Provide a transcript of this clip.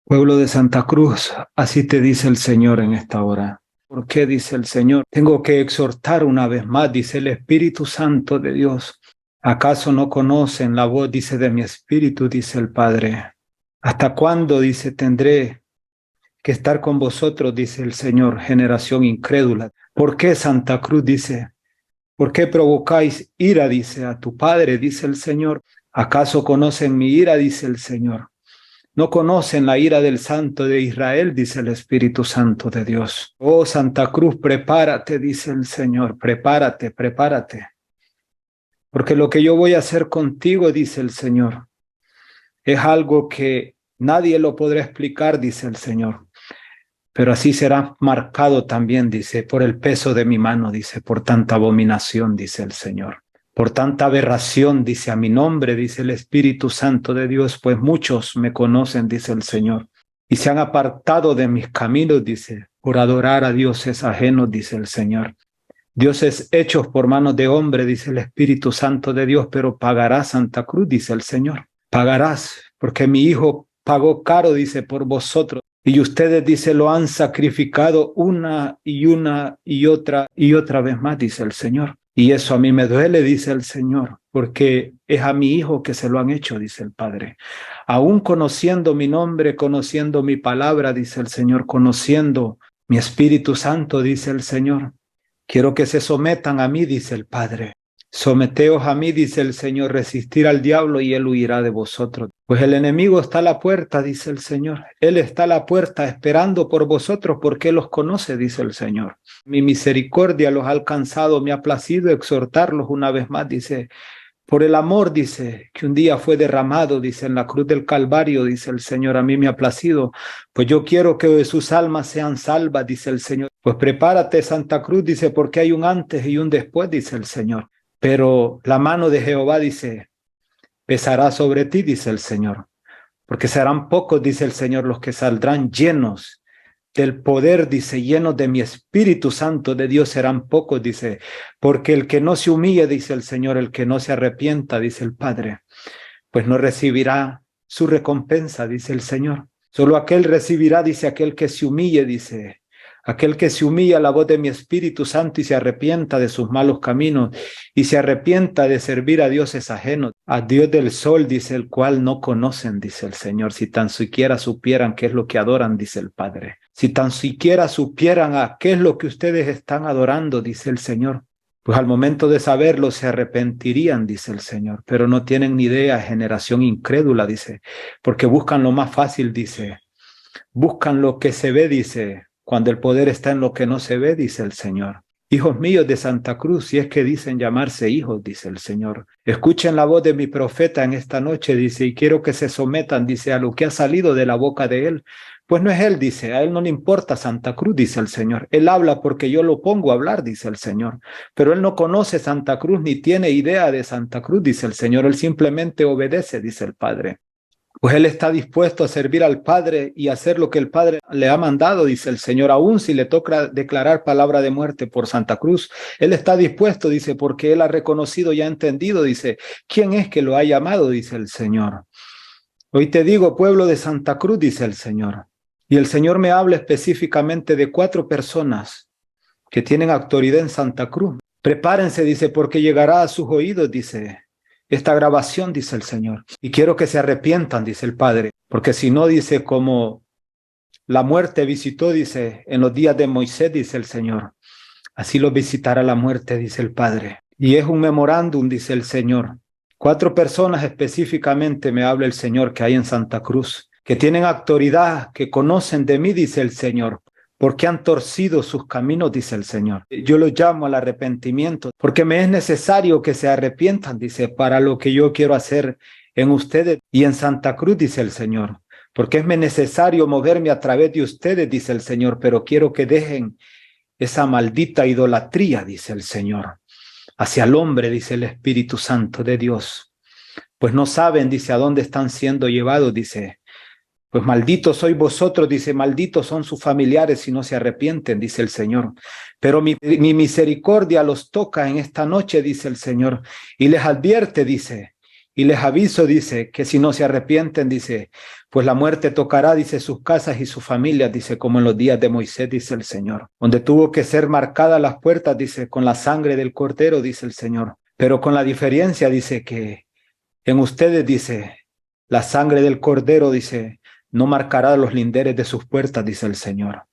Pueblo de Santa Cruz, así te dice el Señor en esta hora. ¿Por qué dice el Señor? Tengo que exhortar una vez más, dice el Espíritu Santo de Dios. ¿Acaso no conocen la voz, dice, de mi Espíritu, dice el Padre? ¿Hasta cuándo, dice, tendré que estar con vosotros, dice el Señor, generación incrédula? ¿Por qué Santa Cruz, dice? ¿Por qué provocáis ira, dice, a tu Padre, dice el Señor? ¿Acaso conocen mi ira, dice el Señor? No conocen la ira del Santo de Israel, dice el Espíritu Santo de Dios. Oh Santa Cruz, prepárate, dice el Señor, prepárate, prepárate. Porque lo que yo voy a hacer contigo, dice el Señor, es algo que nadie lo podrá explicar, dice el Señor. Pero así será marcado también, dice, por el peso de mi mano, dice, por tanta abominación, dice el Señor. Por tanta aberración, dice, a mi nombre, dice el Espíritu Santo de Dios, pues muchos me conocen, dice el Señor, y se han apartado de mis caminos, dice, por adorar a dioses ajenos, dice el Señor. Dioses hechos por manos de hombre, dice el Espíritu Santo de Dios, pero pagarás, Santa Cruz, dice el Señor. Pagarás, porque mi Hijo pagó caro, dice, por vosotros. Y ustedes, dice, lo han sacrificado una y otra vez más, dice el Señor. Y eso a mí me duele, dice el Señor, porque es a mi Hijo que se lo han hecho, dice el Padre. Aún conociendo mi nombre, conociendo mi palabra, dice el Señor, conociendo mi Espíritu Santo, dice el Señor. Quiero que se sometan a mí, dice el Padre. Someteos a mí, dice el Señor, resistir al diablo y él huirá de vosotros. Pues el enemigo está a la puerta, dice el Señor. Él está a la puerta esperando por vosotros porque él los conoce, dice el Señor. Mi misericordia los ha alcanzado, me ha placido exhortarlos una vez más, dice. Por el amor, dice, que un día fue derramado, dice, en la cruz del Calvario, dice el Señor, a mí me ha placido, pues yo quiero que sus almas sean salvas, dice el Señor. Pues prepárate, Santa Cruz, dice, porque hay un antes y un después, dice el Señor. Pero la mano de Jehová, dice, pesará sobre ti, dice el Señor, porque serán pocos, dice el Señor, los que saldrán llenos del poder, dice, llenos de mi Espíritu Santo de Dios serán pocos, dice, porque el que no se humille, dice el Señor, el que no se arrepienta, dice el Padre, pues no recibirá su recompensa, dice el Señor. Solo aquel recibirá, dice, aquel que se humille, dice, aquel que se humilla a la voz de mi Espíritu Santo y se arrepienta de sus malos caminos y se arrepienta de servir a dioses ajenos, a Dios del sol, dice, el cual no conocen, dice el Señor. Si tan siquiera supieran qué es lo que adoran, dice el Padre. Si tan siquiera supieran a qué es lo que ustedes están adorando, dice el Señor, pues al momento de saberlo se arrepentirían, dice el Señor, pero no tienen ni idea, generación incrédula, dice, porque buscan lo más fácil, dice, buscan lo que se ve, dice, cuando el poder está en lo que no se ve, dice el Señor. Hijos míos de Santa Cruz, si es que dicen llamarse hijos, dice el Señor. Escuchen la voz de mi profeta en esta noche, dice, y quiero que se sometan, dice, a lo que ha salido de la boca de él. Pues no es él, dice, a él no le importa Santa Cruz, dice el Señor. Él habla porque yo lo pongo a hablar, dice el Señor. Pero él no conoce Santa Cruz ni tiene idea de Santa Cruz, dice el Señor. Él simplemente obedece, dice el Padre. Pues él está dispuesto a servir al Padre y hacer lo que el Padre le ha mandado, dice el Señor, aún si le toca declarar palabra de muerte por Santa Cruz. Él está dispuesto, dice, porque él ha reconocido y ha entendido, dice, quién es que lo ha llamado, dice el Señor. Hoy te digo, pueblo de Santa Cruz, dice el Señor. Y el Señor me habla específicamente de 4 personas que tienen autoridad en Santa Cruz. Prepárense, dice, porque llegará a sus oídos, dice, esta grabación, dice el Señor. Y quiero que se arrepientan, dice el Padre, porque si no, dice, como la muerte visitó, dice, en los días de Moisés, dice el Señor, así los visitará la muerte, dice el Padre. Y es un memorándum, dice el Señor. 4 personas específicamente me habla el Señor que hay en Santa Cruz, que tienen autoridad, que conocen de mí, dice el Señor, porque han torcido sus caminos, dice el Señor. Yo los llamo al arrepentimiento, porque me es necesario que se arrepientan, dice, para lo que yo quiero hacer en ustedes y en Santa Cruz, dice el Señor, porque es necesario moverme a través de ustedes, dice el Señor, pero quiero que dejen esa maldita idolatría, dice el Señor, hacia el hombre, dice el Espíritu Santo de Dios. Pues no saben, dice, a dónde están siendo llevados, dice. Pues malditos sois vosotros, dice, malditos son sus familiares si no se arrepienten, dice el Señor. Pero mi misericordia los toca en esta noche, dice el Señor, y les advierte, dice, Y les aviso, dice, que si no se arrepienten, dice, pues la muerte tocará, dice, sus casas y sus familias, dice, como en los días de Moisés, dice el Señor, donde tuvo que ser marcadas las puertas, dice, con la sangre del cordero, dice el Señor. Pero con la diferencia, dice, que en ustedes, dice, la sangre del cordero, dice, no marcará los linderes de sus puertas, dice el Señor.